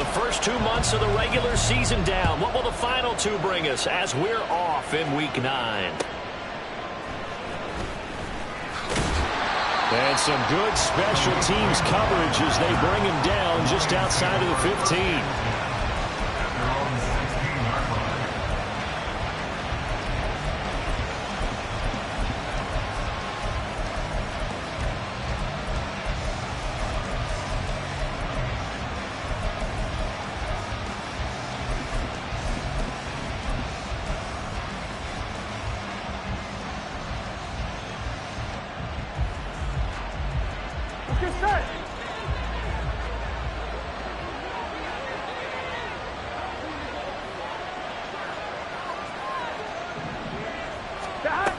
first 2 months of the regular season down. What will the final two bring us as we're off in Week 9? And some good special teams coverage as they bring him down just outside of the 15.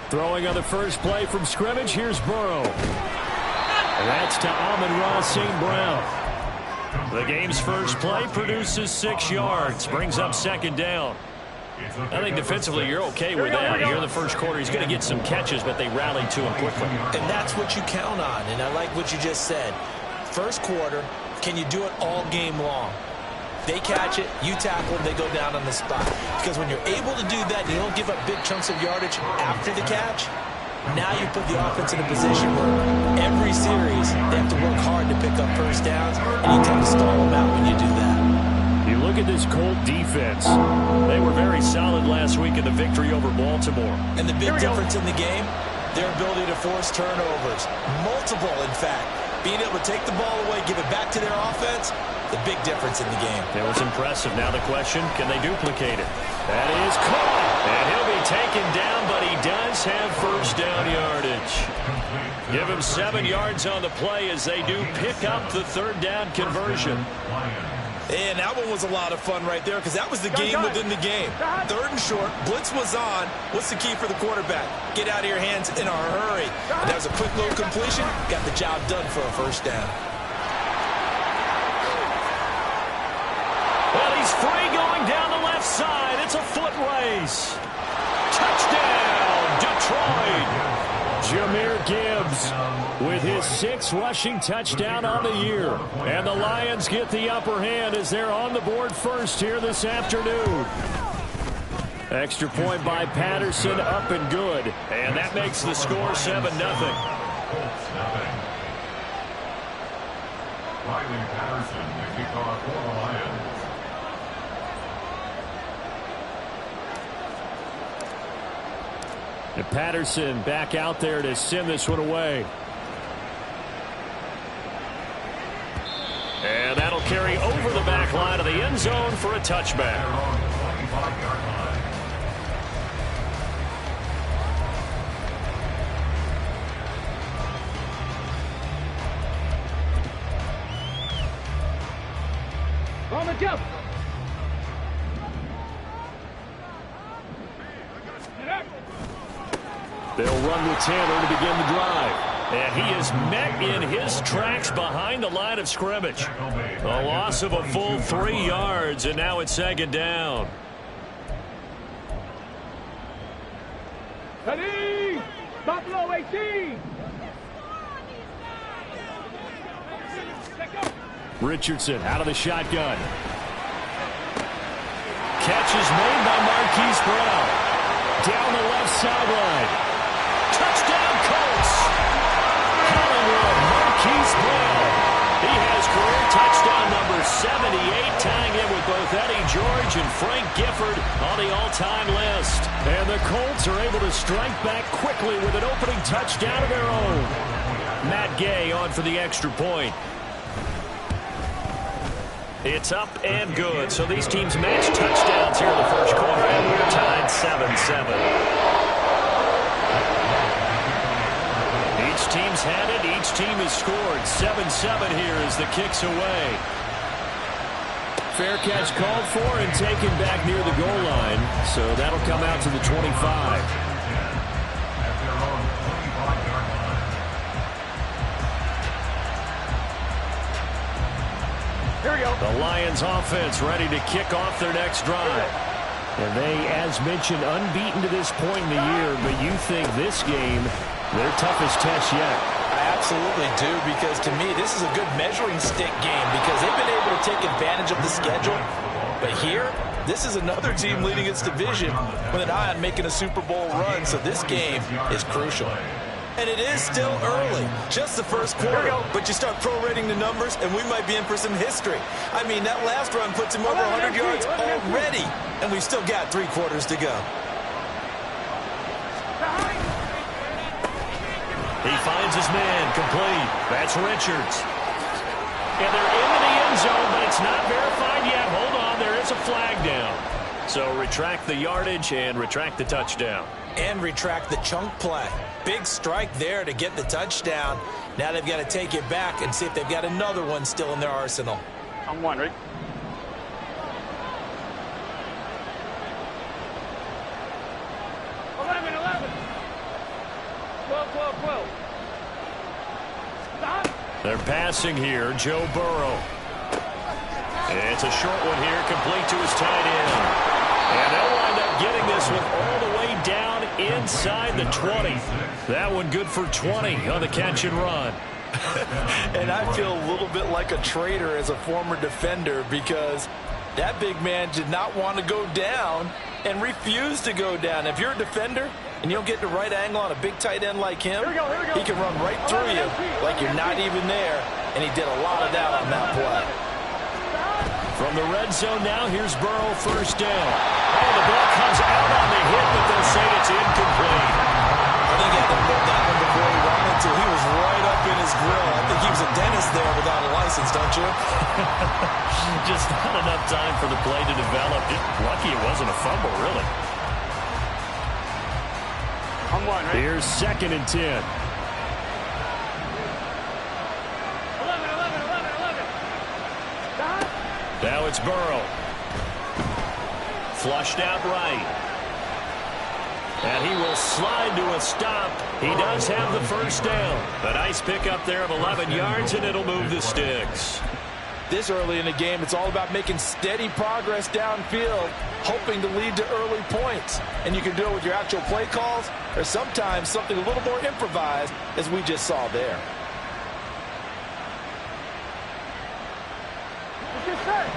Throwing on the first play from scrimmage, here's Burrow. And that's to Amon-Ra St. Brown. The game's first play produces 6 yards, brings up second down. I think defensively you're okay with that. Here in the first quarter, he's going to get some catches, but they rallied to him quickly. And that's what you count on, and I like what you just said. First quarter, can you do it all game long? They catch it, you tackle them, they go down on the spot. Because when you're able to do that, you don't give up big chunks of yardage after the catch, now you put the offense in a position where every series they have to work hard to pick up first downs, and you tend to stall them out when you do that. You look at this Colt defense. They were very solid last week in the victory over Baltimore. And the big difference in the game, their ability to force turnovers. Multiple, in fact. Being able to take the ball away, give it back to their offense, the big difference in the game. It was impressive. Now the question, can they duplicate it? That is caught. And he'll be taken down, but he does have first down yardage. Give him 7 yards on the play as they do pick up the third down conversion. And that one was a lot of fun right there because that was the game within the game. Third and short, blitz was on. What's the key for the quarterback? Get out of your hands in a hurry. And that was a quick little completion. Got the job done for a first down. Well, he's free going down the left side. It's a foot race. Touchdown, Detroit. Jahmyr Gibbs with his 6th rushing touchdown on the year. And the Lions get the upper hand as they're on the board first here this afternoon. Extra point by Patterson, up and good. And that makes the score 7-0. Riley Patterson, the kickoff for the Lions. And Patterson back out there to send this one away. And that'll carry over the back line of the end zone for a touchback. On the jump. They'll run with Taylor to begin the drive. And he is met in his tracks behind the line of scrimmage. A loss of a full 3 yards, and now it's second down. Ready? Buffalo 18. Richardson out of the shotgun. Catch is made by Marquise Brown. Down the left sideline. Touchdown, Colts. Hollywood, Marquise Brown. He has career touchdown number 78, tying in with both Eddie George and Frank Gifford on the all-time list. And the Colts are able to strike back quickly with an opening touchdown of their own. Matt Gay on for the extra point. It's up and good. So these teams match touchdowns here in the first quarter, and we're tied 7-7. Each team's had it. Each team has scored. 7-7 here as the kick's away. Fair catch called for and taken back near the goal line. So that'll come out to the 25. Here we go. The Lions offense ready to kick off their next drive. And they, as mentioned, unbeaten to this point in the year, but you think this game their toughest test yet. I absolutely do, because to me, this is a good measuring stick game because they've been able to take advantage of the schedule. But here, this is another team leading its division with an eye on making a Super Bowl run, so this game is crucial. And it is still early, just the first quarter. But you start prorating the numbers, and we might be in for some history. I mean, that last run puts him over 100 yards already, and we've still got 3 quarters to go. He finds his man, complete. That's Richards. And they're into the end zone, but it's not verified yet. Hold on, there is a flag down. So retract the yardage and retract the touchdown. And retract the chunk play. Big strike there to get the touchdown. Now they've got to take it back and see if they've got another one still in their arsenal. I'm one, Rick. 11. 12. Stop. They're passing here, Joe Burrow. It's a short one here, complete to his tight end. And they'll wind up getting this one all the way down inside the 20. That one good for 20 on the catch and run. And I feel a little bit like a traitor as a former defender because that big man did not want to go down and refused to go down. If you're a defender and you don't get the right angle on a big tight end like him, Here we go. he can run right through you like you're not even there, and he did a lot of that on that play. From the red zone now, here's Burrow, first down. Oh, the ball comes out on the hit, but they'll say it's incomplete. I think he had to hold that one before he ran into. He was right up in his grill. I think he was a dentist there without a license, don't you? Just not enough time for the play to develop. Lucky it wasn't a fumble, really. I'm one, right? Here's 2nd and 10. 11. Stop. Now it's Burrow. Flushed out right. And he will slide to a stop. He does have the first down. A nice pickup there of 11 yards, and it'll move the sticks. This early in the game, it's all about making steady progress downfield, hoping to lead to early points. And you can do it with your actual play calls, or sometimes something a little more improvised, as we just saw there. It's just set.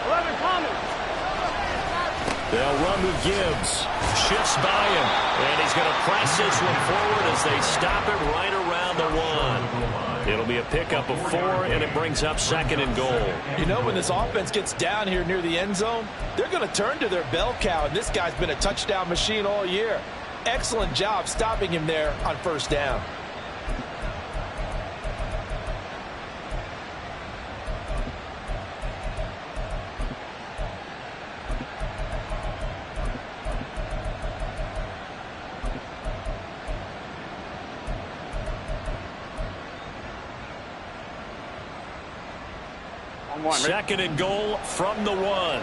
11 Thomas. They'll run with Gibbs. Shifts by him. And he's going to press this one forward as they stop it right around the 1. It'll be a pickup of 4, and it brings up 2nd and goal. You know, when this offense gets down here near the end zone, they're going to turn to their bell cow, and this guy's been a touchdown machine all year. Excellent job stopping him there on first down. I'm one, right? 2nd and goal from the 1. Burrow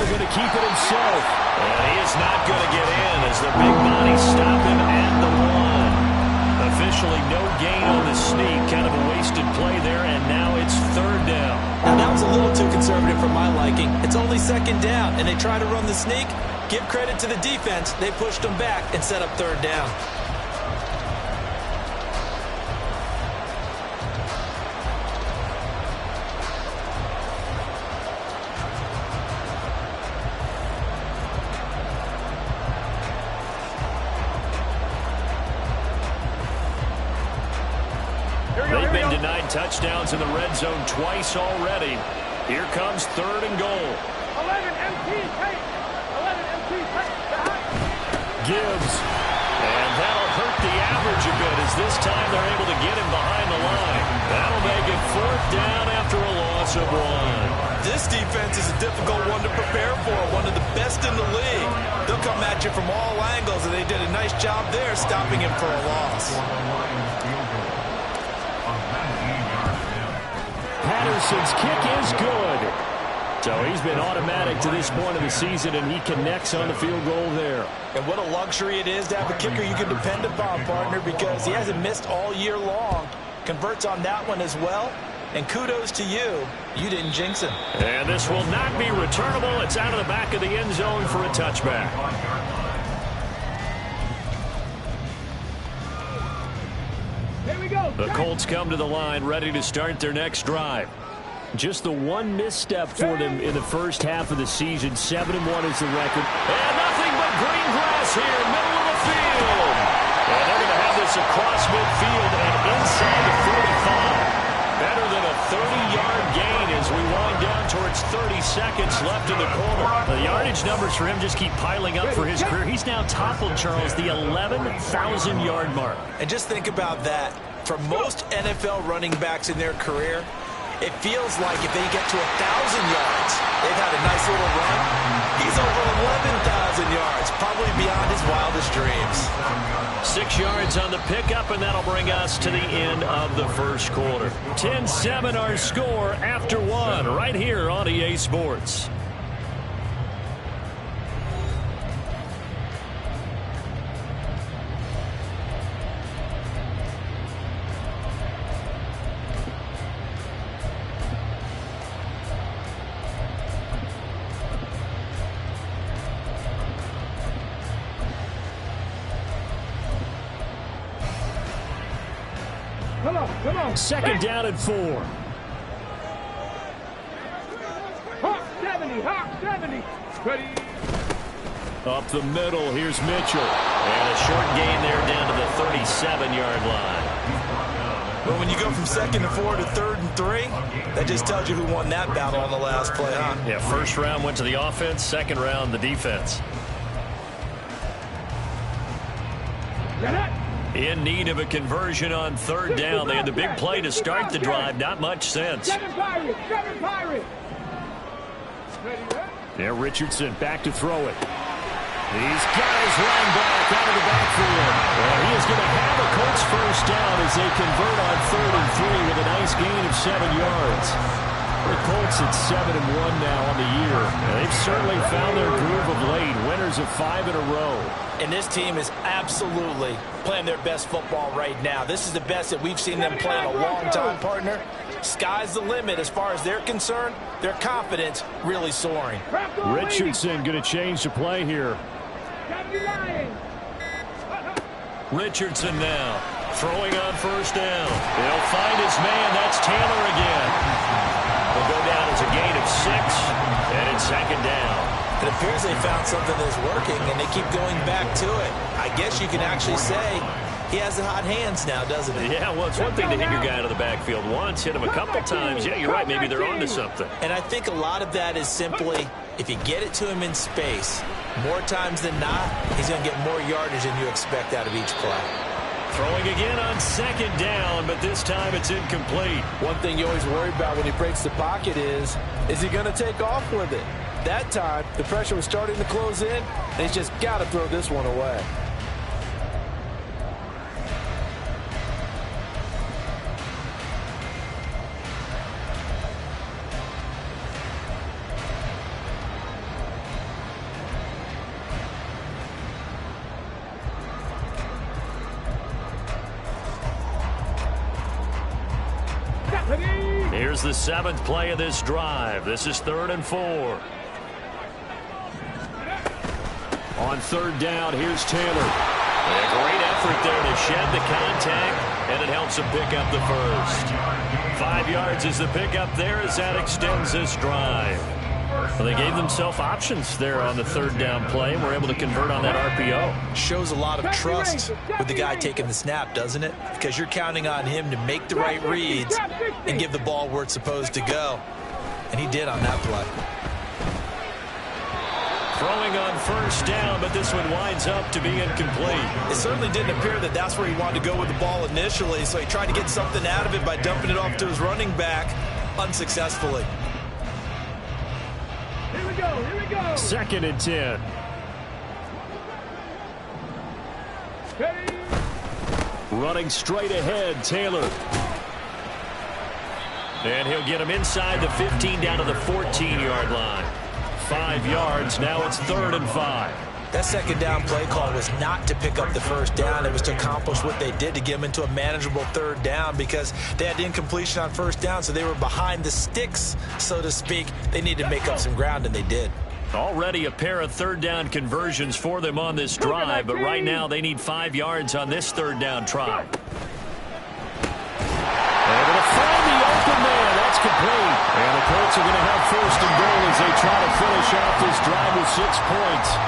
going to keep it himself. And he is not going to get in as the big body stop him at the 1. Officially no gain on the sneak. Kind of a wasted play there, and now it's 3rd down. Now, that was a little too conservative for my liking. It's only 2nd down, and they try to run the sneak. Give credit to the defense. They pushed them back and set up 3rd down. They've been denied touchdowns in the red zone twice already. Here comes 3rd and goal. 11 MT take. 11 MT take. Gibbs. And that'll hurt the average a bit as this time they're able to get him behind the line. That'll make it 4th down after a loss of 1. This defense is a difficult one to prepare for, one of the best in the league. They'll come at you from all angles, and they did a nice job there stopping him for a loss. Patterson's kick is good. So he's been automatic to this point of the season, and he connects on the field goal there. And what a luxury it is to have a kicker you can depend upon, partner, because he hasn't missed all year long. Converts on that one as well. And kudos to you. You didn't jinx him. And this will not be returnable. It's out of the back of the end zone for a touchback. Here we go. The Colts come to the line, ready to start their next drive. Just the one misstep for them in the first half of the season. 7-1 is the record. And nothing but green grass here, middle of the field. And they're going to have this across midfield and inside the 45. Better than a 30-yard gain as we wind down towards 30 seconds left in the quarter. The yardage numbers for him just keep piling up for his career. He's now toppled, Charles, the 11,000-yard mark. And just think about that. For most NFL running backs in their career, it feels like if they get to 1,000 yards, they've had a nice little run. He's over 11,000 yards, probably beyond his wildest dreams. 6 yards on the pickup, and that'll bring us to the end of the first quarter. 10-7 our score after one, right here on EA Sports. Come on. Second down and 4. Hawk 70. Ready. Up the middle, here's Mitchell. And a short gain there down to the 37-yard line. But when you go from 2nd and 4 to 3rd and 3, that just tells you who won that battle on the last play, huh? Yeah, first round went to the offense, second round the defense. Get it. In need of a conversion on third down. They had the big play to start the drive. Not much sense. Seven Pirates. There, Richardson back to throw it. He's got his line back out of the backfield. Well, he is going to have a Colts first down as they convert on 3rd and 3 with a nice gain of 7 yards. The Colts at 7-1 now on the year. They've certainly found their groove of late. Winners of 5 in a row. And this team is absolutely playing their best football right now. This is the best that we've seen them play in a long time, partner. Sky's the limit as far as they're concerned. Their confidence really soaring. Richardson going to change the play here. Richardson now throwing on first down. They'll find his man. That's Taylor again. Will go down as a gain of 6, and it's second down. It appears they found something that's working, and they keep going back to it. I guess you can actually say he has the hot hands now, doesn't he? Yeah, well, it's one thing to hit your guy out of the backfield once, hit him a couple times. Yeah, you're right. Maybe they're onto something. And I think a lot of that is simply if you get it to him in space, more times than not, he's going to get more yardage than you expect out of each play. Throwing again on second down, but this time it's incomplete. One thing you always worry about when he breaks the pocket is he going to take off with it? That time, the pressure was starting to close in, and he's just got to throw this one away. Here's the 7th play of this drive. This is 3rd and 4. On 3rd down, here's Taylor. And a great effort there to shed the contact, and it helps him pick up the first. 5 yards is the pickup there as that extends this drive. Well, they gave themselves options there on the 3rd down play and were able to convert on that RPO. Shows a lot of trust with the guy taking the snap, doesn't it? Because you're counting on him to make the right reads and give the ball where it's supposed to go. And he did on that play. Throwing on first down, but this one winds up to be incomplete. It certainly didn't appear that that's where he wanted to go with the ball initially, so he tried to get something out of it by dumping it off to his running back unsuccessfully. Here we go. 2nd and 10. Ready. Running straight ahead, Taylor. And he'll get him inside the 15 down to the 14-yard line. 5 yards, now it's 3rd and 5. That second down play call was not to pick up the first down. It was to accomplish what they did, to get them into a manageable third down, because they had incompletion on first down, so they were behind the sticks, so to speak. They needed to make up some ground, and they did. Already a pair of third down conversions for them on this drive, but right now they need 5 yards on this third down try. Able to find the open man. That's complete. And the Colts are going to have first and goal as they try to finish off this drive with 6 points.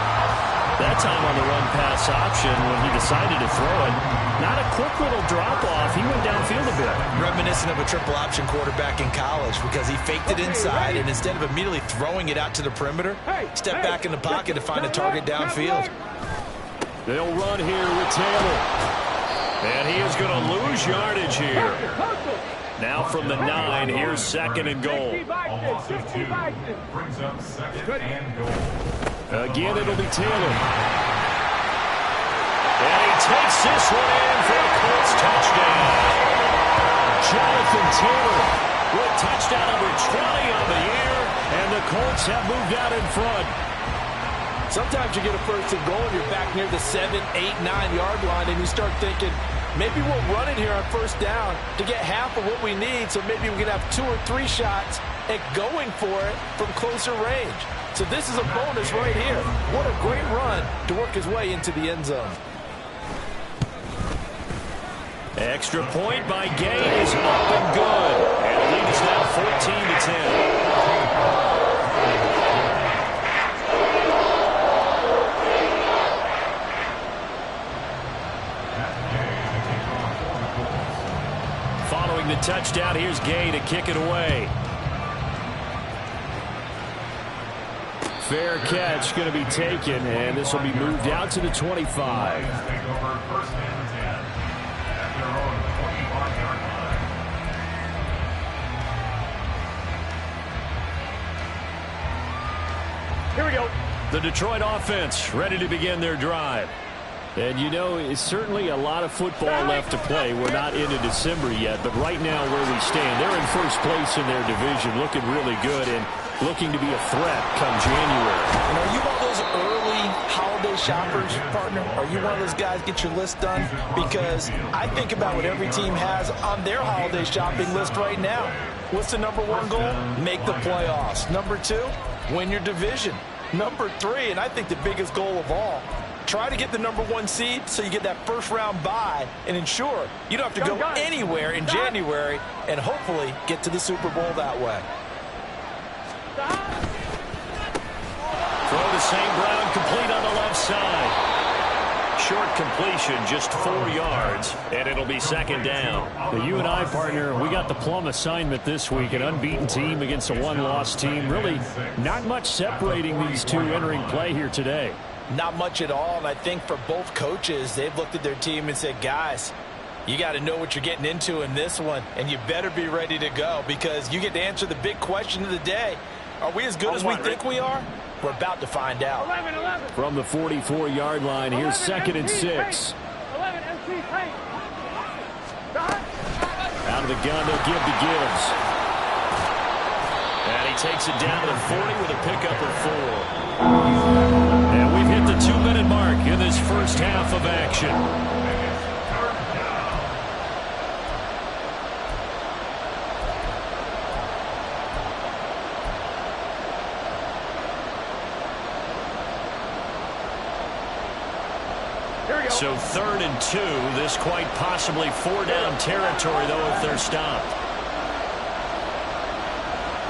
That time on the run-pass option when he decided to throw it. Not a quick little drop-off. He went downfield a bit. Reminiscent of a triple option quarterback in college, because he faked it inside, and instead of immediately throwing it out to the perimeter, stepped back in the pocket to find a target downfield. They'll run here with Taylor. And he is going to lose yardage here. Now from the 9, here's second and goal. A loss of 2 brings up second and goal. Again, it'll be Taylor. And he takes this one in for a Colts touchdown. Jonathan Taylor with touchdown number 20 on the year, and the Colts have moved out in front. Sometimes you get a first and goal and you're back near the 7, 8, 9-yard line, and you start thinking, maybe we'll run it here on first down to get half of what we need, so maybe we can have 2 or 3 shots at going for it from closer range. So this is a bonus right here. What a great run to work his way into the end zone. Extra point by Gay is up and good. And the lead is now 14-10. Following the touchdown, here's Gay to kick it away. Fair catch going to be taken, and this will be moved out to the 25. Take over first and 10 at their own 25-yard line. Here we go. The Detroit offense ready to begin their drive. And you know, it's certainly a lot of football left to play. We're not into December yet, but right now where we stand, they're in first place in their division, looking really good and looking to be a threat come January. And are you one of those early holiday shoppers, partner? Are you one of those guys get your list done? Because I think about what every team has on their holiday shopping list right now. What's the number 1 goal? Make the playoffs. Number 2, win your division. Number 3, and I think the biggest goal of all, try to get the number 1 seed so you get that first-round bye and ensure you don't have to go anywhere in January and hopefully get to the Super Bowl that way. Throw to St. Brown, complete on the left side. Short completion, just 4 yards, and it'll be second down. The you and I, partner, we got the plum assignment this week, an unbeaten team against a one-loss team. Really not much separating these two entering play here today. Not much at all, and I think for both coaches, they've looked at their team and said, guys, you got to know what you're getting into in this one, and you better be ready to go because you get to answer the big question of the day. Are we as good as we think we are? We're about to find out. 11. From the 44-yard line, here's second and 6. 11 MC Tank. Out of the gun, they'll give to Gibbs. And he takes it down to the 40 with a pickup of 4. And we've hit the 2-minute mark in this first half of action. So 3rd and 2. This quite possibly 4-down territory, though, if they're stopped.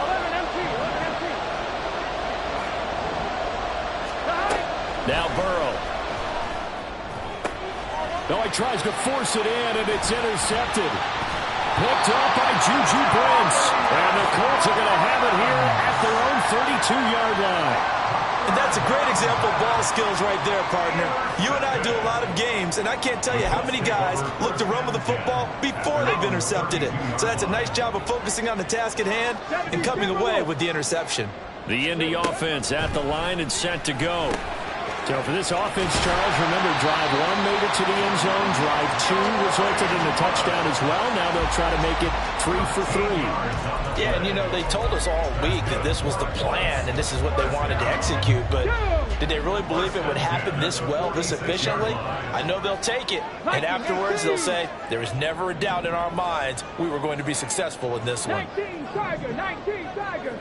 11 MC. Now Burrow. No, he tries to force it in, and it's intercepted. Picked up by Juju Brents. And the Colts are going to have it here at their own 32-yard line. And that's a great example of ball skills right there, partner. You and I do a lot of games, and I can't tell you how many guys look to run with the football before they've intercepted it. So that's a nice job of focusing on the task at hand and coming away with the interception. The Indy offense at the line and set to go. So for this offense, Charles, remember, drive 1 made it to the end zone. Drive 2 resulted in a touchdown as well. Now they'll try to make it 3 for 3. Yeah, and, you know, they told us all week that this was the plan and this is what they wanted to execute. But did they really believe it would happen this well, this efficiently? I know they'll take it. And afterwards, they'll say, there was never a doubt in our minds we were going to be successful in this one. 19 Tiger, 19 Tiger.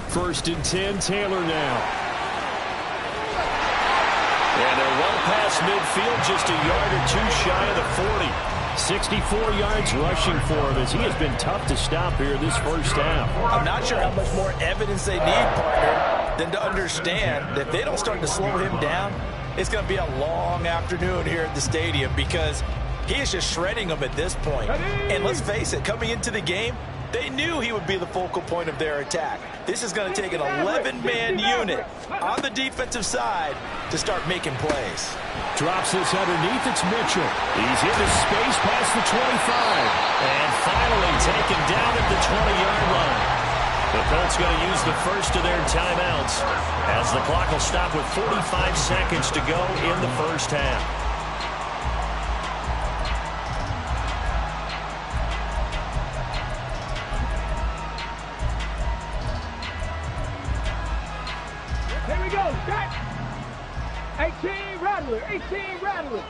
1st and 10, Taylor now. And they're well past midfield, just a yard or 2 shy of the 40. 64 yards rushing for him as he has been tough to stop here this first half. I'm not sure how much more evidence they need, partner, than to understand that if they don't start to slow him down, it's going to be a long afternoon here at the stadium because he is just shredding them at this point. And let's face it, coming into the game, they knew he would be the focal point of their attack. This is going to take an 11-man unit on the defensive side to start making plays. Drops this underneath. It's Mitchell. He's into space past the 25. And finally taken down at the 20-yard line. The Colts going to use the first of their timeouts as the clock will stop with 45 seconds to go in the first half. Here we go, set. 18 Rattler, 18 Rattler.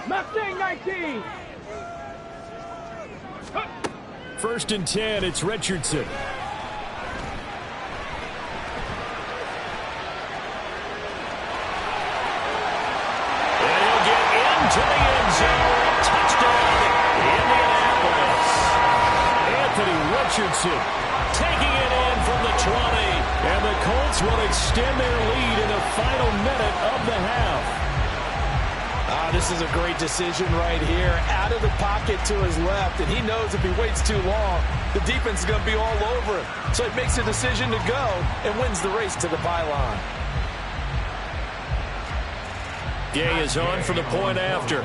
Mustang 19. 1st and 10, it's Richardson. And he'll get into the end zone. Touchdown, Indianapolis. Anthony Richardson taking it in from the 20. And the Colts will extend their lead in the final minute of the half. This is a great decision right here. Out of the pocket to his left, and he knows if he waits too long, the defense is going to be all over him. So he makes a decision to go and wins the race to the pylon. Gay is on for the point after.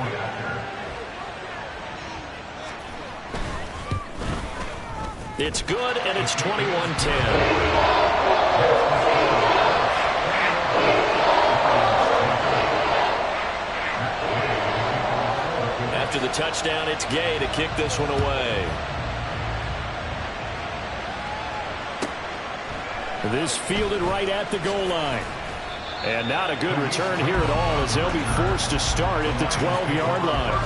It's good, and it's 21-10. After the touchdown, it's Gay to kick this one away. This fielded right at the goal line. And not a good return here at all as they'll be forced to start at the 12-yard line.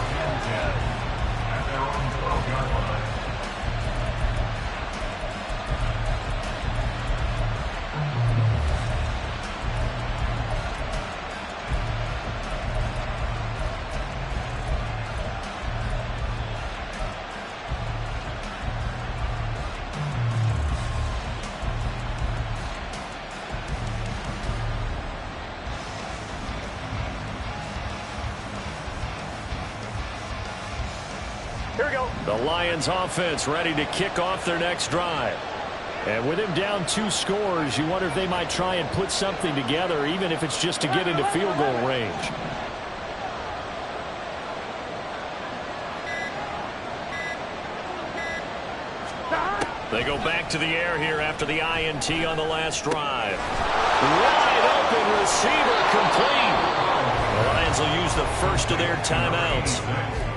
The Lions offense ready to kick off their next drive. And with him down 2 scores, you wonder if they might try and put something together, even if it's just to get into field goal range. They go back to the air here after the INT on the last drive. Wide open receiver complete. The Lions will use the first of their timeouts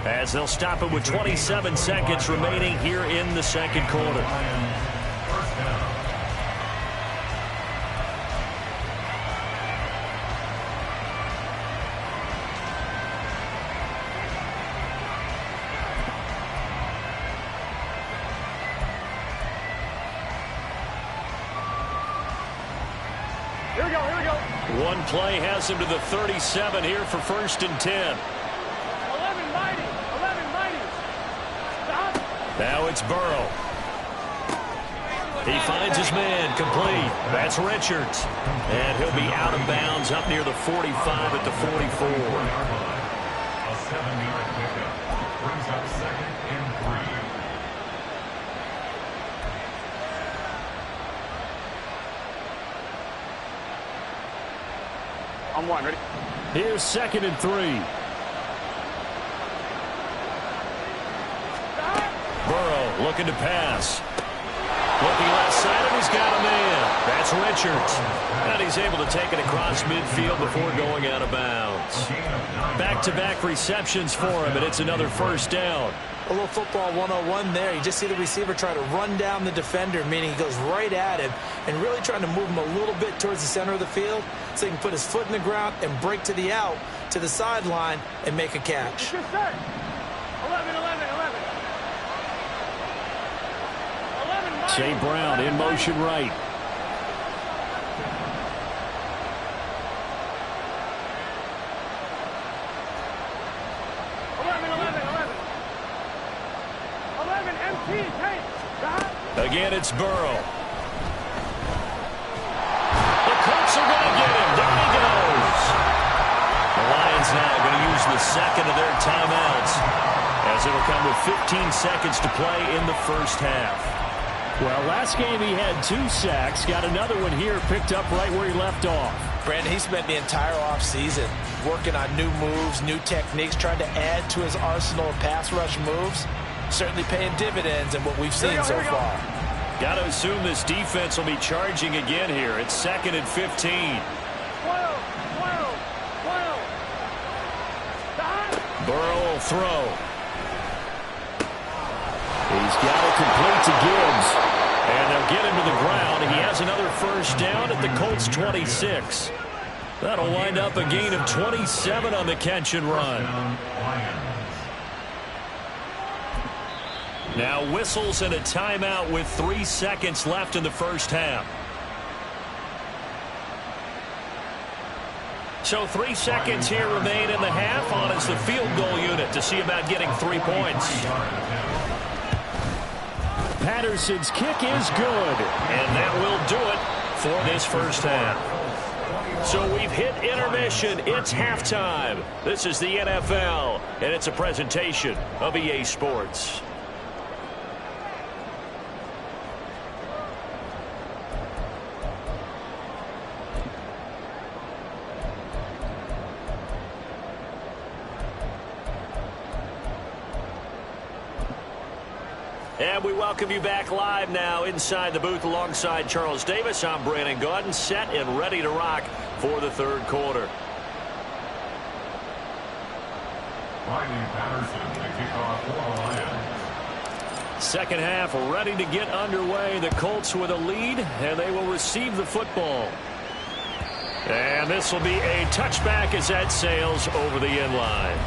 as they'll stop it with 27 seconds remaining here in the second quarter. Here we go, here we go. One play has him to the 37 here for 1st and 10. 11 mighty, 11 mighty. Stop. Now it's Burrow. He finds his man complete. That's Richards. And he'll be out of bounds up near the 45 at the 44. A 7-yard pickup brings up 2nd and 3. On 1, ready? Here's 2nd and 3. Burrow looking to pass. Looking left side, and he's got a man. That's That's Richards. And he's able to take it across midfield before going out of bounds. Back-to-back receptions for him, and it's another first down. A little football 101 there. You just see the receiver try to run down the defender, meaning he goes right at him and really trying to move him a little bit towards the center of the field so he can put his foot in the ground and break to the out, to the sideline, and make a catch. 11, 11, 11. St. Brown in motion right. Again, it's Burrow. The Colts are going to get him. Down he goes. The Lions now going to use the second of their timeouts, as it'll come with 15 seconds to play in the first half. Well, last game he had 2 sacks. Got another one here, picked up right where he left off. Brandon, he spent the entire offseason working on new moves, new techniques, trying to add to his arsenal of pass rush moves. Certainly paying dividends in what we've seen so far. Got to assume this defense will be charging again here. It's 2nd and 15. 12. Burrow will throw. He's got it complete to Gibbs. And they'll get him to the ground. He has another first down at the Colts 26. That'll wind up a gain of 27 on the catch and run. Now whistles and a timeout with 3 seconds left in the first half. So 3 seconds here remain in the half on as the field goal unit to see about getting 3 points. Patterson's kick is good. And that will do it for this first half. So we've hit intermission. It's halftime. This is the NFL, and it's a presentation of EA Sports. And we welcome you back live now inside the booth alongside Charles Davis. I'm Brandon Gaudin, set and ready to rock for the third quarter. Riley Patterson, the kickoff for the Lions. Second half ready to get underway. The Colts with a lead, and they will receive the football. And this will be a touchback as that sails over the end line.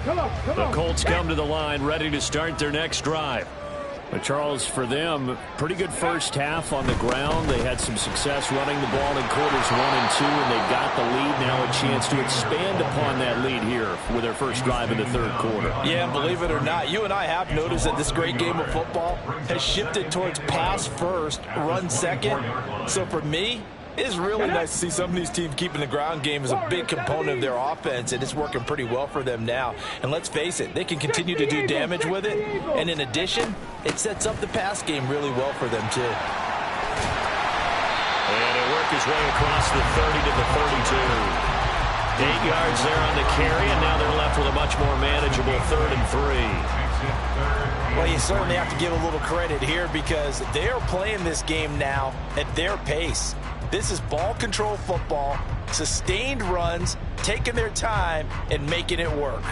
The Colts come to the line ready to start their next drive. But Charles, for them, pretty good first half on the ground. They had some success running the ball in quarters 1 and 2, and they got the lead. Now a chance to expand upon that lead here with their first drive in the third quarter. Yeah, believe it or not, you and I have noticed that this great game of football has shifted towards pass first, run second. So for me, it's really nice to see some of these teams keeping the ground game as a big component of their offense, and it's working pretty well for them now. And let's face it, they can continue to do damage with it. And in addition, it sets up the pass game really well for them, too. And it worked his way across the 30 to the 32. 8 yards there on the carry, and now they're left with a much more manageable 3rd and 3. Well, you certainly have to give a little credit here because they're playing this game now at their pace. This is ball control football, sustained runs, taking their time, and making it work.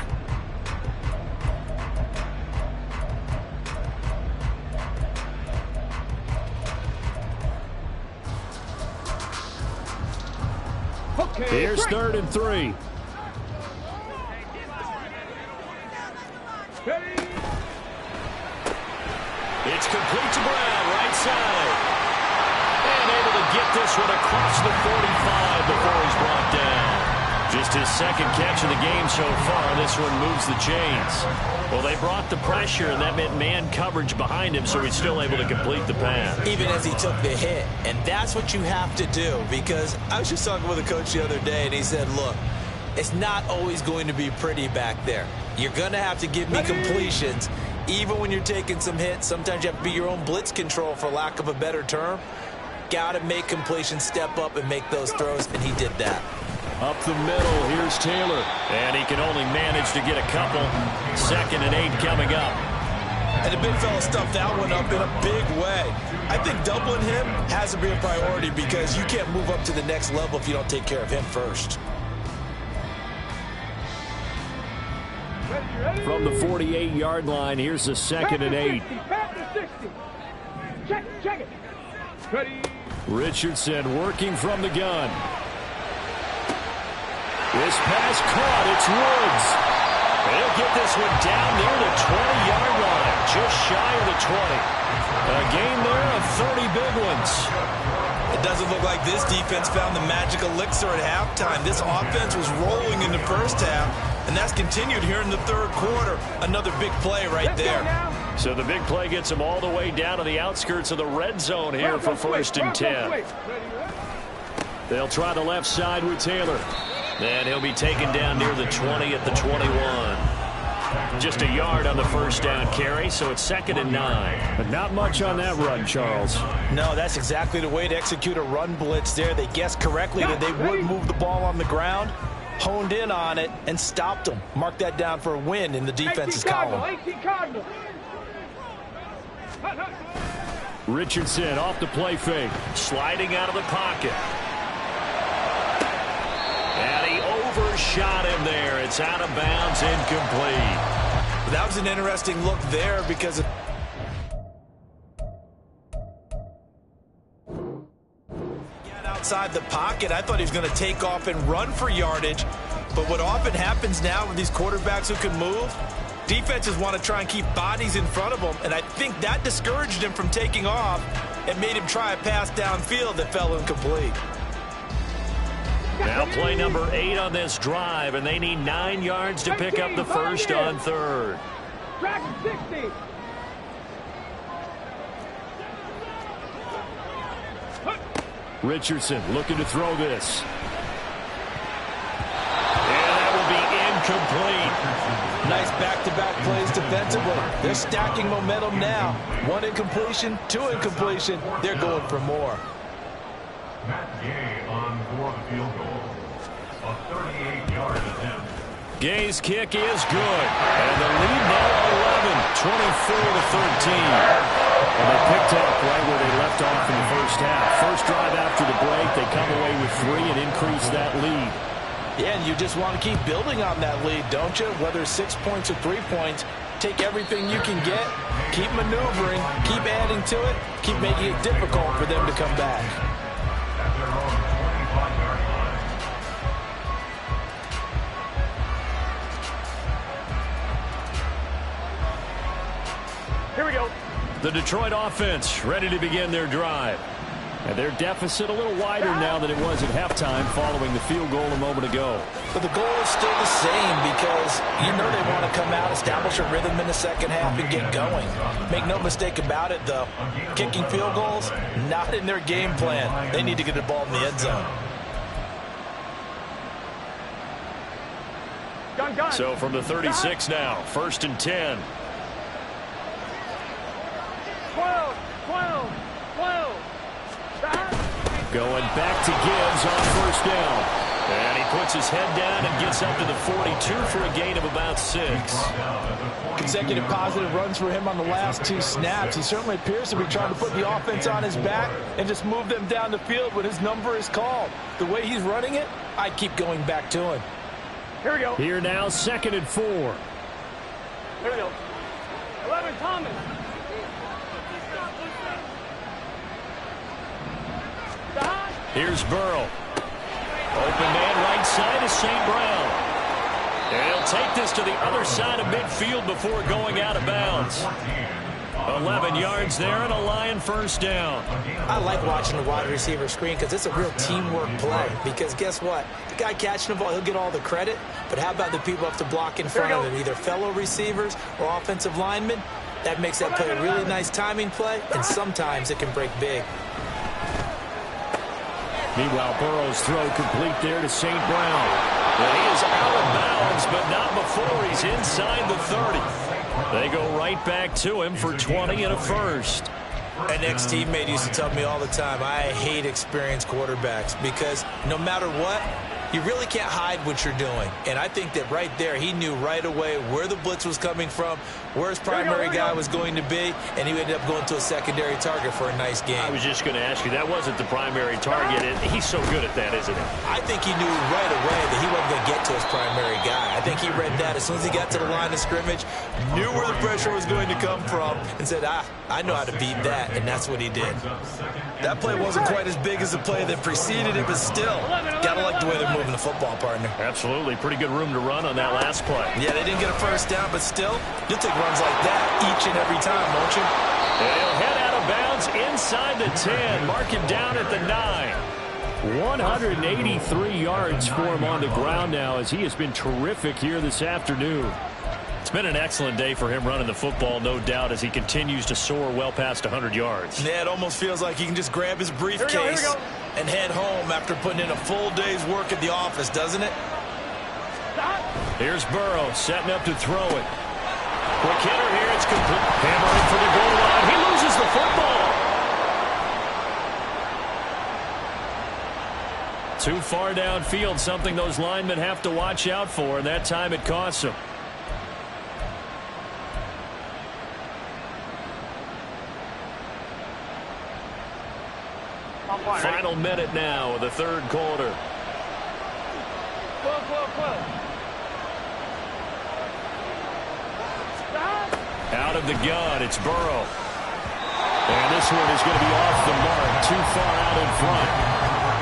Here's 3rd and 3. It's complete to Brown, right side. And able to get this one across the 45 before he's brought down. Just his second catch of the game so far. This one moves the chains. Well, they brought the pressure, and that meant man coverage behind him, so he's still able to complete the pass. Even as he took the hit. And that's what you have to do, because I was just talking with a coach the other day, and he said, look, it's not always going to be pretty back there. You're going to have to give me completions. Even when you're taking some hits, sometimes you have to be your own blitz control, for lack of a better term. Got to make completions, step up, and make those throws, and he did that. Up the middle, here's Taylor. And he can only manage to get a couple. 2nd and 8 coming up. And the big fella stuffed that one up in a big way. I think doubling him has to be a priority because you can't move up to the next level if you don't take care of him first. From the 48-yard line, here's the 2nd and 8. Pass to 60. Check it. Ready. Richardson working from the gun. This pass caught. It's Woods. They'll get this one down near the 20-yard line, just shy of the 20. A gain there of 30 big ones. It doesn't look like this defense found the magic elixir at halftime. This offense was rolling in the first half, and that's continued here in the third quarter. Another big play right there. So the big play gets them all the way down to the outskirts of the red zone here for 1st and 10. They'll try the left side with Taylor. And he'll be taken down near the 20 at the 21. Just a yard on the first down carry, so it's 2nd and 9. But not much on that run, Charles. No, that's exactly the way to execute a run blitz there. They guessed correctly that they would move the ball on the ground, honed in on it, and stopped them. Mark that down for a win in the defense's column. Richardson off the play fake. Sliding out of the pocket. And he overshot him there. It's out of bounds, incomplete. That was an interesting look there because outside the pocket, I thought he was going to take off and run for yardage. But what often happens now with these quarterbacks who can move, defenses want to try and keep bodies in front of them, and I think that discouraged him from taking off and made him try a pass downfield that fell incomplete. Now play number 8 on this drive, and they need 9 yards to pick up the first on 3rd. Track 60. Richardson looking to throw this. And that will be incomplete. Nice back-to-back plays defensively. They're stacking momentum now. 1 incompletion, 2 incompletion. They're going for more. Matt Gay on for the field goal. A 38-yard attempt. Gay's kick is good. And the lead now 11, 24-13. And they picked up right where they left off in the first half. First drive after the break, they come away with 3 and increase that lead. Yeah, and you just want to keep building on that lead, don't you? Whether 6 points or 3 points, take everything you can get, keep maneuvering, keep adding to it, keep making it difficult for them to come back. At their own 25-yard line. Here we go. The Detroit offense ready to begin their drive. And their deficit a little wider now than it was at halftime following the field goal a moment ago. But the goal is still the same because you know they want to come out, establish a rhythm in the second half, and get going. Make no mistake about it, though. Kicking field goals, not in their game plan. They need to get the ball in the end zone. Gun. So from the 36 now, 1st and 10. 12. Going back to Gibbs on 1st down. And he puts his head down and gets up to the 42 for a gain of about 6. Consecutive positive runs for him on the last 2 snaps. He certainly appears to be trying to put the offense on his back and just move them down the field when his number is called. The way he's running it, I keep going back to him. Here we go. Here now, 2nd and 4. Here we go. 11, Thomas. Here's Burrow. Open man right side is St. Brown. And he'll take this to the other side of midfield before going out of bounds. 11 yards there and a Lion 1st down. I like watching the wide receiver screen because it's a real teamwork play. Because guess what? The guy catching the ball, he'll get all the credit. But how about the people up to block in front of him, either fellow receivers or offensive linemen? That makes that play a really nice timing play, and sometimes it can break big. Meanwhile, Burrow's throw complete there to St. Brown. And he is out of bounds, but not before he's inside the 30. They go right back to him for 20 and a 1st. An ex-teammate used to tell me all the time, I hate experienced quarterbacks because no matter what, You really can't hide what you're doing. And I think that right there, he knew right away where the blitz was coming from, where his primary guy was going to be, and he ended up going to a secondary target for a nice game. I was just going to ask you, that wasn't the primary target, and he's so good at that, isn't he? I think he knew right away that he wasn't going to get to his primary guy. I think he read that as soon as he got to the line of scrimmage, knew where the pressure was going to come from, and said, I know how to beat that, and that's what he did. That play wasn't quite as big as the play that preceded it, but still, got to like the way they're moving the football, partner. Absolutely. Pretty good room to run on that last play. Yeah, they didn't get a first down, but still, you'll take runs like that each and every time, won't you? And he'll head out of bounds inside the 10. Mark him down at the 9. 183 yards for him on the ground now as he has been terrific here this afternoon. It's been an excellent day for him running the football, no doubt, as he continues to soar well past 100 yards. Yeah, it almost feels like he can just grab his briefcase and head home after putting in a full day's work at the office, doesn't it? Here's Burrow setting up to throw it. Quick hitter here. It's complete. Hammering for the goal line. He loses the football. Too far downfield, something those linemen have to watch out for, and that time it costs them. Final minute now of the third quarter. Out of the gun, it's Burrow. And this one is going to be off the mark, too far out in front.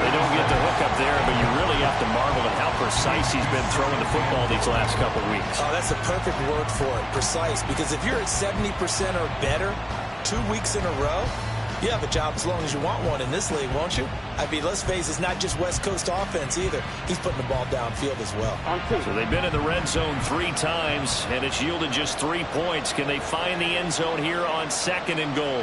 They don't get the hook up there, but you really have to marvel at how precise he's been throwing the football these last couple weeks. Oh, that's the perfect word for it, precise. Because if you're at 70% or better 2 weeks in a row, you have a job as long as you want one in this league, won't you? I mean, let's face it, it's not just West Coast offense either. He's putting the ball downfield as well. So they've been in the red zone 3 times, and it's yielded just 3 points. Can they find the end zone here on 2nd and goal?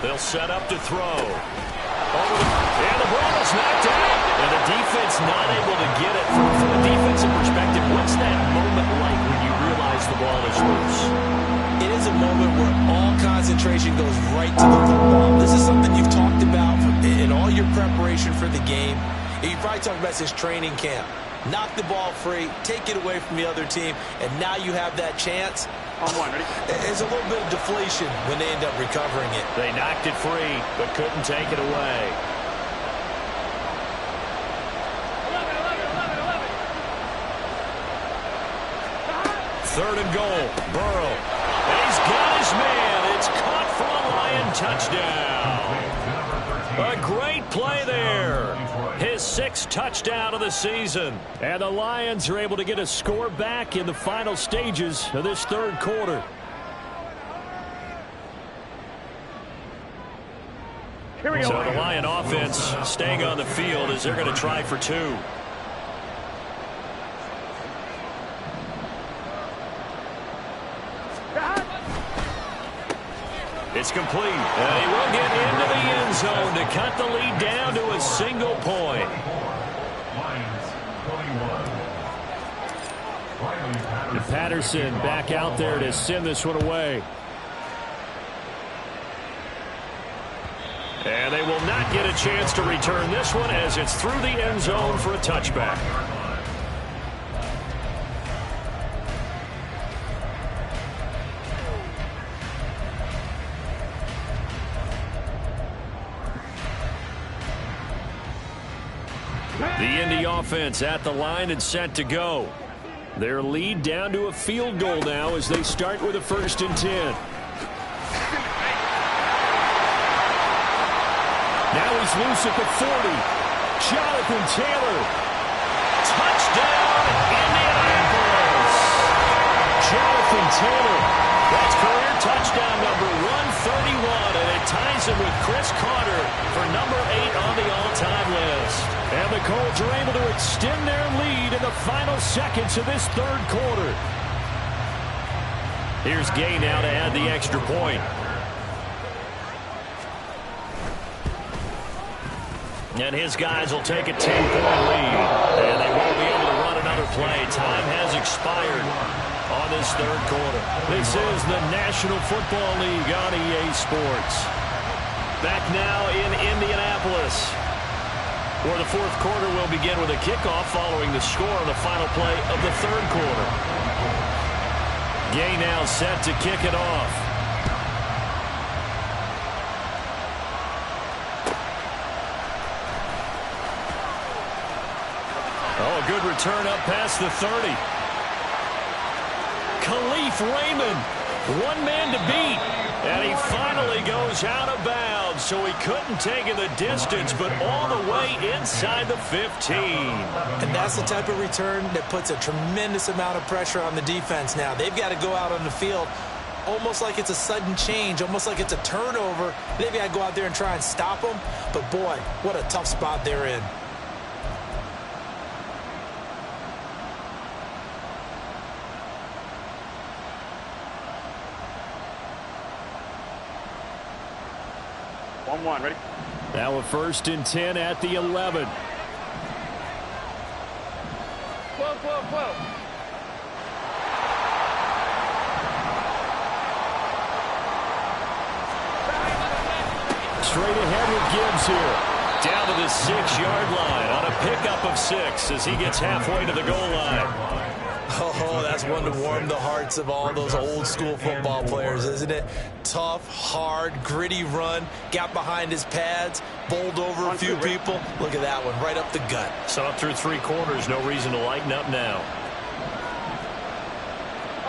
They'll set up to throw. And the ball is knocked out. And the defense not able to get it. From a defensive perspective, what's that moment like when you realize the ball is loose? It is a moment where all concentration goes right to the football. This is something you've talked about in all your preparation for the game. You probably talked about this training camp. Knock the ball free, take it away from the other team, and now you have that chance. There's a little bit of deflation when they end up recovering it. They knocked it free, but couldn't take it away. Third and goal, Burrow. And he's got his man. It's caught for a Lion touchdown. A great play there. His 6th touchdown of the season. And the Lions are able to get a score back in the final stages of this third quarter. So the Lion offense staying on the field as they're going to try for 2. It's complete. And he will get into the end zone to cut the lead down to a single point. And Patterson back out there to send this one away. And they will not get a chance to return this one as it's through the end zone for a touchback. The Indy offense at the line and set to go. Their lead down to a field goal now as they start with a 1st and 10. Now he's loose at the 40. Jonathan Taylor. Touchdown, Indianapolis. Jonathan Taylor. That's career touchdown number 131, and it ties him with Chris Carter for number 8 on the all-time list. And the Colts are able to extend their lead in the final seconds of this third quarter. Here's Gay now to add the extra point. And his guys will take a 10-point lead. And they won't be able to run another play. Time has expired on this third quarter. This is the National Football League on EA Sports. Back now in Indianapolis. Or the fourth quarter will begin with a kickoff following the score on the final play of the third quarter. Gay now set to kick it off. Oh, a good return up past the 30. Khalif Raymond, one man to beat. And he finally goes out of bounds, so he couldn't take it the distance, but all the way inside the 15. And that's the type of return that puts a tremendous amount of pressure on the defense now. They've got to go out on the field almost like it's a sudden change, almost like it's a turnover. They've got to go out there and try and stop them. But, boy, what a tough spot they're in. Ready? Now a 1st and 10 at the 11. Whoa. Straight ahead with Gibbs here. Down to the 6-yard line on a pickup of 6 as he gets halfway to the goal line. Oh, that's one to warm the hearts of all those old school football players, isn't it? Tough, hard, gritty run, got behind his pads, bowled over a few people. Look at that one, right up the gut. So up through 3 quarters, no reason to lighten up now.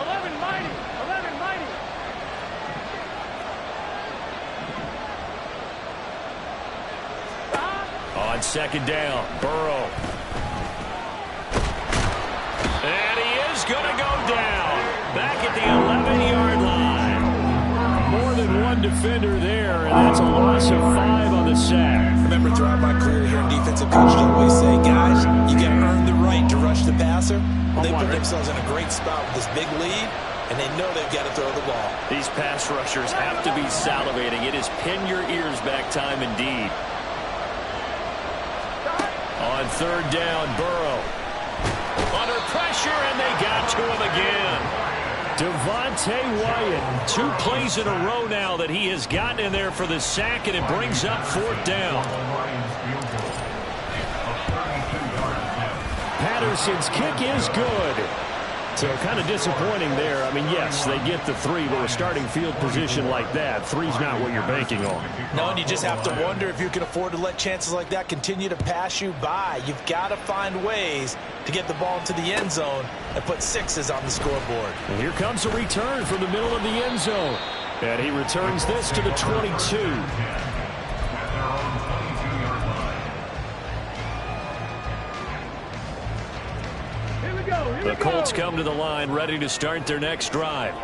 11 mighty. On 2nd down, Burrow. And he is going to go down. Back at the 11-yard line. More than one defender there, and that's a loss of 5 on the sack. Remember, throughout my career here in defensive coaches always say, guys, you got to earn the right to rush the passer. Well, they put themselves in a great spot with this big lead, and they know they've got to throw the ball. These pass rushers have to be salivating. It is pin your ears back time indeed. On 3rd down, Burrow. Under pressure, and they got to him again. Devontae Wyatt, 2 plays in a row now that he has gotten in there for the sack, and it brings up 4th down. Patterson's kick is good. So kind of disappointing there. I mean, yes, they get the 3, but with starting field position like that, 3's not what you're banking on. No, and you just have to wonder if you can afford to let chances like that continue to pass you by. You've got to find ways to get the ball into the end zone and put 6s on the scoreboard. And here comes a return from the middle of the end zone. And he returns this to the 22. The Colts come to the line ready to start their next drive.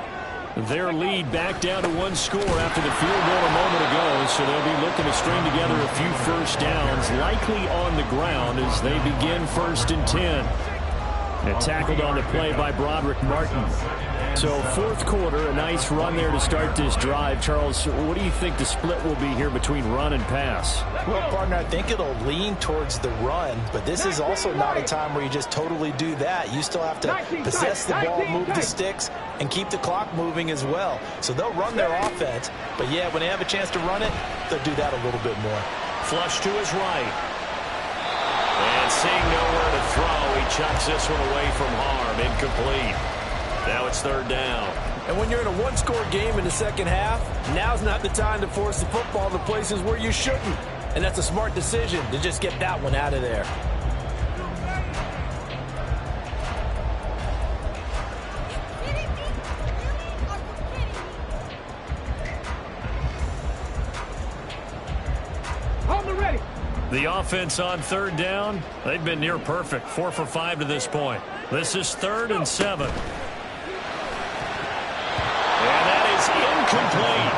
Their lead back down to 1 score after the field goal a moment ago, so they'll be looking to string together a few first downs, likely on the ground as they begin 1st and 10. And tackled on the play by Broderick Martin. So 4th quarter, a nice run there to start this drive. Charles, what do you think the split will be here between run and pass? Well, partner, I think it'll lean towards the run, but this is also not a time where you just totally do that. You still have to possess the ball, move the sticks, and keep the clock moving as well. So they'll run their offense, but yeah, when they have a chance to run it, they'll do that a little bit more. Flush to his right. And seeing nowhere to throw, he chucks this one away from harm. Incomplete. Now it's 3rd down. And when you're in a 1-score game in the second half, now's not the time to force the football to places where you shouldn't. And that's a smart decision to just get that one out of there. The offense on 3rd down, they've been near perfect. 4 for 5 to this point. This is 3rd and 7. And that is incomplete.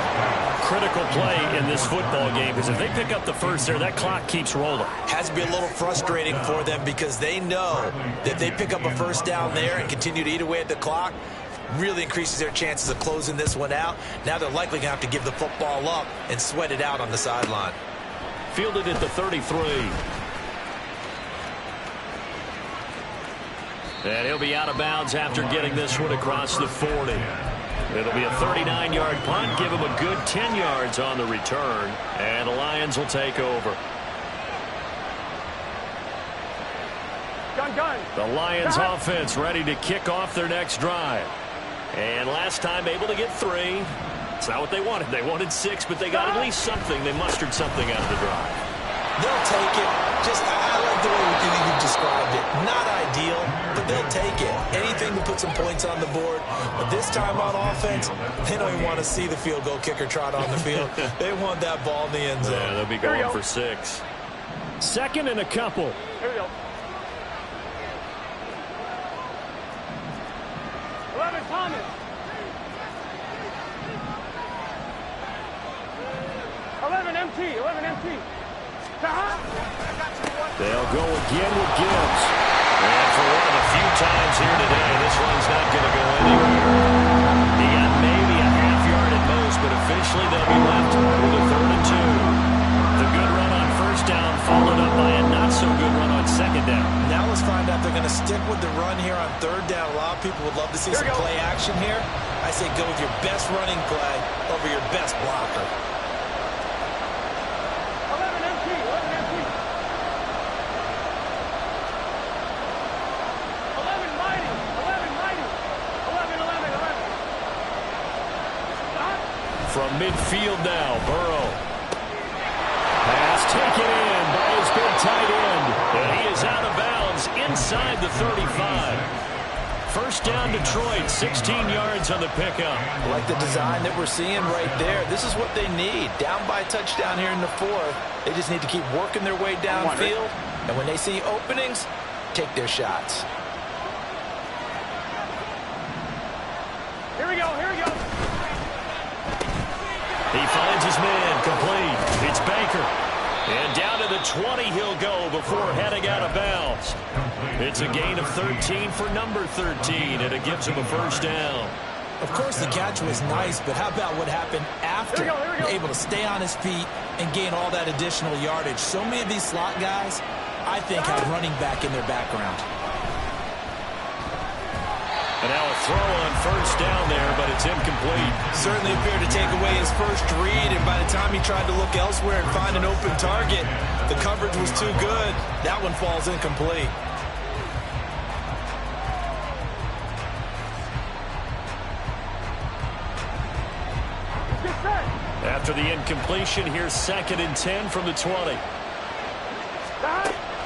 Critical play in this football game, because if they pick up the first there, that clock keeps rolling. Has to be a little frustrating for them because they know that if they pick up a first down there and continue to eat away at the clock, really increases their chances of closing this one out. Now they're likely going to have to give the football up and sweat it out on the sideline. Fielded at the 33. And he'll be out of bounds after getting this one across the 40. It'll be a 39-yard punt. Give him a good 10 yards on the return. And the Lions will take over. The Lions offense ready to kick off their next drive. And last time able to get 3. It's not what they wanted. They wanted 6, but they got at least something. They mustered something out of the drive. They'll take it. I like the way you described it. Not ideal, but they'll take it. Anything to put some points on the board. But this time on offense, they don't even want to see the field goal kicker trot on the field. They want that ball in the end zone. Yeah, they'll be going for 6. Second and a couple. Here we go. 11 Thomas. 11 MT. 11 MT. They'll go again with Gibbs. And for one of the few times here today, this one's not going to go anywhere. He got maybe a half yard at most, but officially they'll be left with a 3rd and 2. The good run on first down followed up by a not-so-good run on second down. Now let's find out they're going to stick with the run here on 3rd down. A lot of people would love to see some play action here. I say go with your best running play over your best blocker. 11 MT. 11 MT. 11 Mighty. 11 Mighty. 11, 11, 11. From midfield now, Burrow. Pass taken in by his big tight end. And he is out of bounds inside the 35. First down, Detroit, 16 yards on the pickup. I like the design that we're seeing right there. This is what they need. Down by a touchdown here in the 4th. They just need to keep working their way downfield. And when they see openings, take their shots. Here we go. Here we go. He finds his man, complete. It's Baker. And down to the 20 he'll go before heading out of bounds. It's a gain of 13 for number 13, and it gives him a first down. Of course, the catch was nice, but how about what happened after? Here we go. Able to stay on his feet and gain all that additional yardage. So many of these slot guys, I think, have running back in their background. And now a throw on first down there, but it's incomplete. Certainly appeared to take away his first read, and by the time he tried to look elsewhere and find an open target, the coverage was too good. That one falls incomplete. After the incompletion, here's 2nd and 10 from the 20.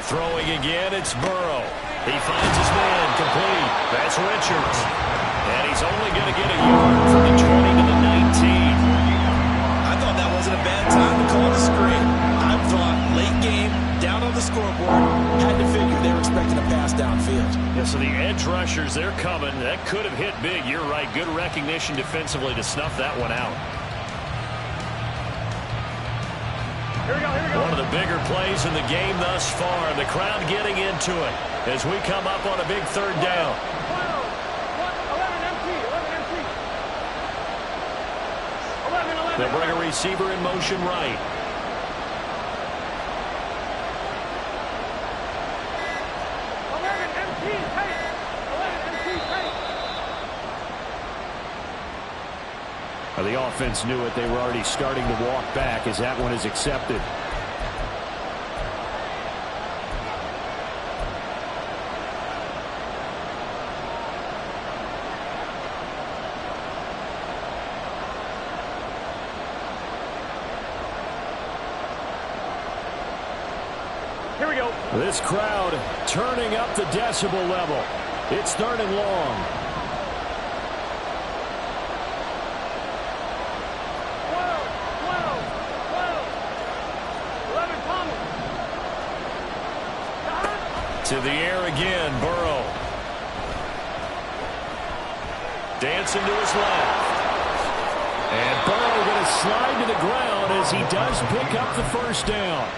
Throwing again, it's Burrow. He finds his man, complete. That's Richards. And he's only going to get a yard from the 20 to the 19. I thought that wasn't a bad time to call the screen. I thought late game, down on the scoreboard, had to figure they were expecting a pass downfield. Yeah, so the edge rushers, they're coming. That could have hit big. You're right. Good recognition defensively to snuff that one out. Here we go. Here we go. One of the bigger plays in the game thus far. The crowd getting into it as we come up on a big 3rd down. 11 MT. 11 MT. 11, 11. They'll bring a receiver in motion right. 11 MT. Pace. 11 MT. Pace. The offense knew it. They were already starting to walk back as that one is accepted. Here we go. This crowd turning up the decibel level. It's 3rd and long. 11 Thomas. To the air again, Burrow. Dancing to his left. And Burrow going to slide to the ground as he does pick up the first down.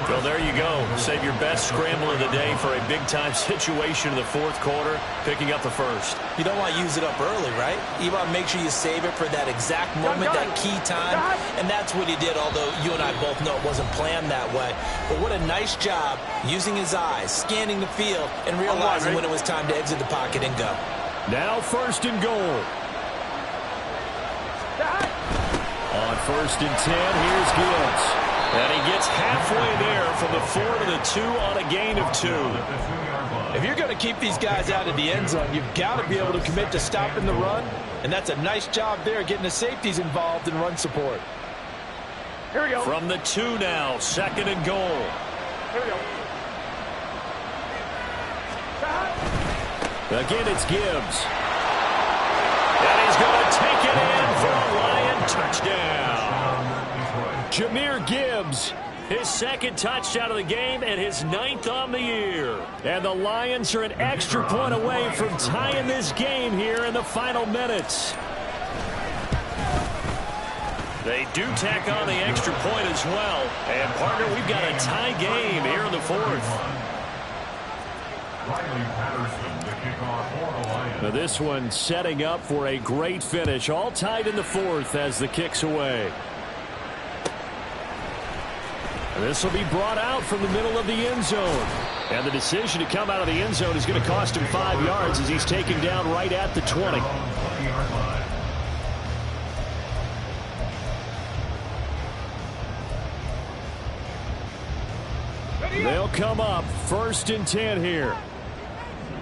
Well, there you go. Save your best scramble of the day for a big-time situation in the 4th quarter, picking up the first. You don't want to use it up early, right? You want to make sure you save it for that exact moment, that key time. And that's what he did, although you and I both know it wasn't planned that way. But what a nice job using his eyes, scanning the field, and realizing when it was time to exit the pocket and go. Now 1st and goal. On 1st and 10, here's Gibbs. And he gets halfway there from the 4 to the 2 on a gain of 2. If you're going to keep these guys out of the end zone, you've got to be able to commit to stopping the run, and that's a nice job there getting the safeties involved in run support. Here we go. From the 2 now, 2nd and goal. Here we go. Again, it's Gibbs. And he's going to take it in for a Lion touchdown. Jahmyr Gibbs, his 2nd touchdown of the game and his 9th on the year. And the Lions are an extra point away from tying this game here in the final minutes. They do tack on the extra point as well. And, partner, we've got a tie game here in the 4th. Now this one setting up for a great finish. All tied in the 4th as the kick's away. And this will be brought out from the middle of the end zone. And the decision to come out of the end zone is going to cost him 5 yards as he's taken down right at the 20. They'll come up 1st and 10 here.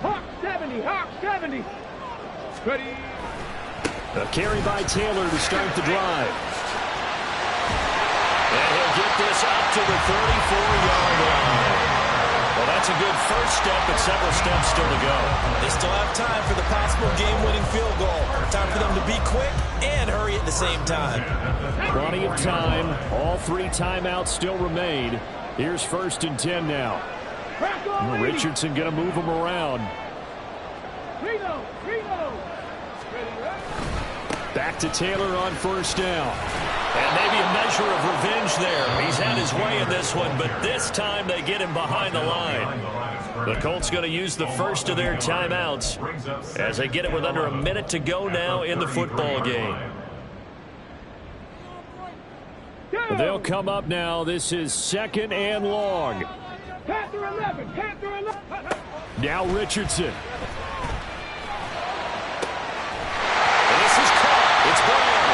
Hawk 70, Hawk 70. Ready. A carry by Taylor to start the drive. And he'll get this up to the 34-yard line. Well, that's a good first step, but several steps still to go. They still have time for the possible game-winning field goal. Time for them to be quick and hurry at the same time. Plenty of time. All 3 timeouts still remain. Here's 1st and 10 now. Richardson going to move him around. Reno. Back to Taylor on 1st down. And maybe a measure of revenge there. He's had his way in this one, but this time they get him behind the line. The Colts going to use the first of their timeouts as they get it with under a minute to go now in the football game. They'll come up now. This is 2nd and long. Panther 11. Now Richardson. And this is caught. It's Brown.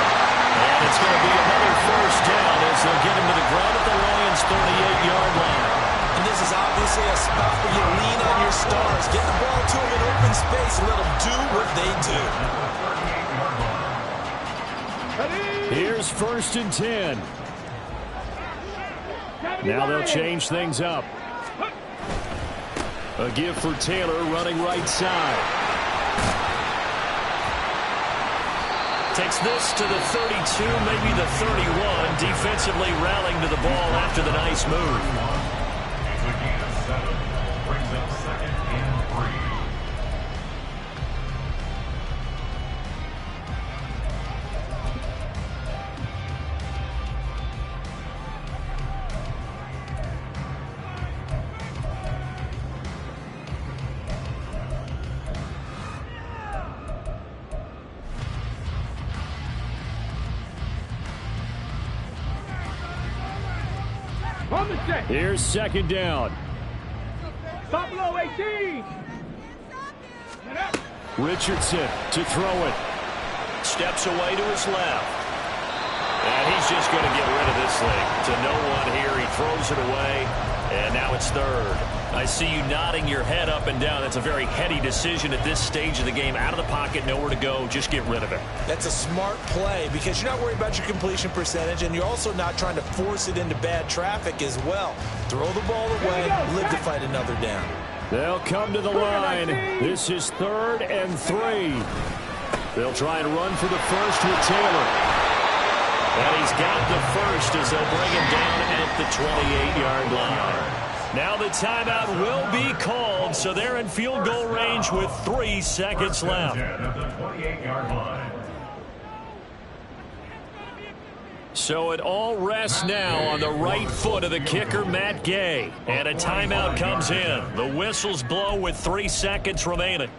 And it's going to be another 1st down as they'll get him to the ground at the Lions' 38-yard line. And this is obviously a spot where you lean on your stars. Get the ball to them in open space and let them do what they do. Here's 1st and 10. Now they'll change things up. A give for Taylor running right side. Takes this to the 32, maybe the 31. Defensively rallying to the ball after the nice move. It's a gain of 7. Brings up 2nd and 3. Here's 2nd down. Buffalo 18. Richardson to throw it. Steps away to his left. And he's just going to get rid of this thing to no one here. He throws it away, and now it's 3rd. I see you nodding your head up and down. That's a very heady decision at this stage of the game. Out of the pocket, nowhere to go. Just get rid of it. That's a smart play because you're not worried about your completion percentage, and you're also not trying to force it into bad traffic as well. Throw the ball away, live to fight another down. They'll come to the line. This is 3rd and 3. They'll try and run for the 1st with Taylor. And he's got the 1st as they'll bring him down at the 28-yard line. Now the timeout will be called, so they're in field goal range with 3 seconds left. So it all rests now on the right foot of the kicker, Matt Gay. And a timeout comes in. The whistles blow with 3 seconds remaining.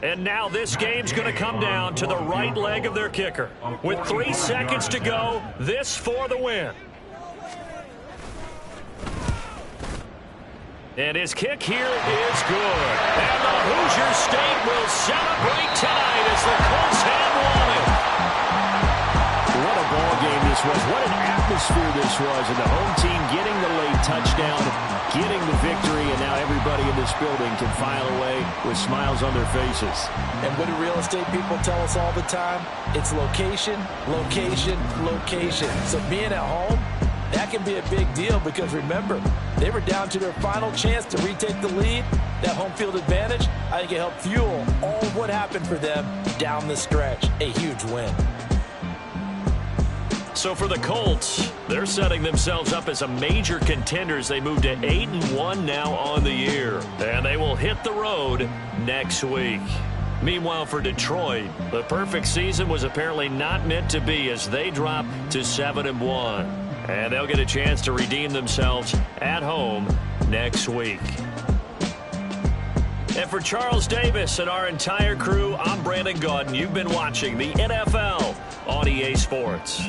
And now this game's going to come down to the right leg of their kicker. With 3 seconds to go, this for the win. And his kick here is good. And the Hoosier State will celebrate tonight as the Colts have won it. What a this was. What an atmosphere this was. And the home team getting the late touchdown, getting the victory, and now everybody in this building can file away with smiles on their faces. And what do real estate people tell us all the time? It's location, location, location. So being at home, that can be a big deal because remember, they were down to their final chance to retake the lead. That home field advantage, I think it helped fuel all of what happened for them down the stretch. A huge win. So for the Colts, they're setting themselves up as a major contender as they move to 8-1 now on the year. And they will hit the road next week. Meanwhile, for Detroit, the perfect season was apparently not meant to be as they drop to 7-1. And they'll get a chance to redeem themselves at home next week. And for Charles Davis and our entire crew, I'm Brandon Gaudin. You've been watching the NFL on EA Sports.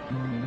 2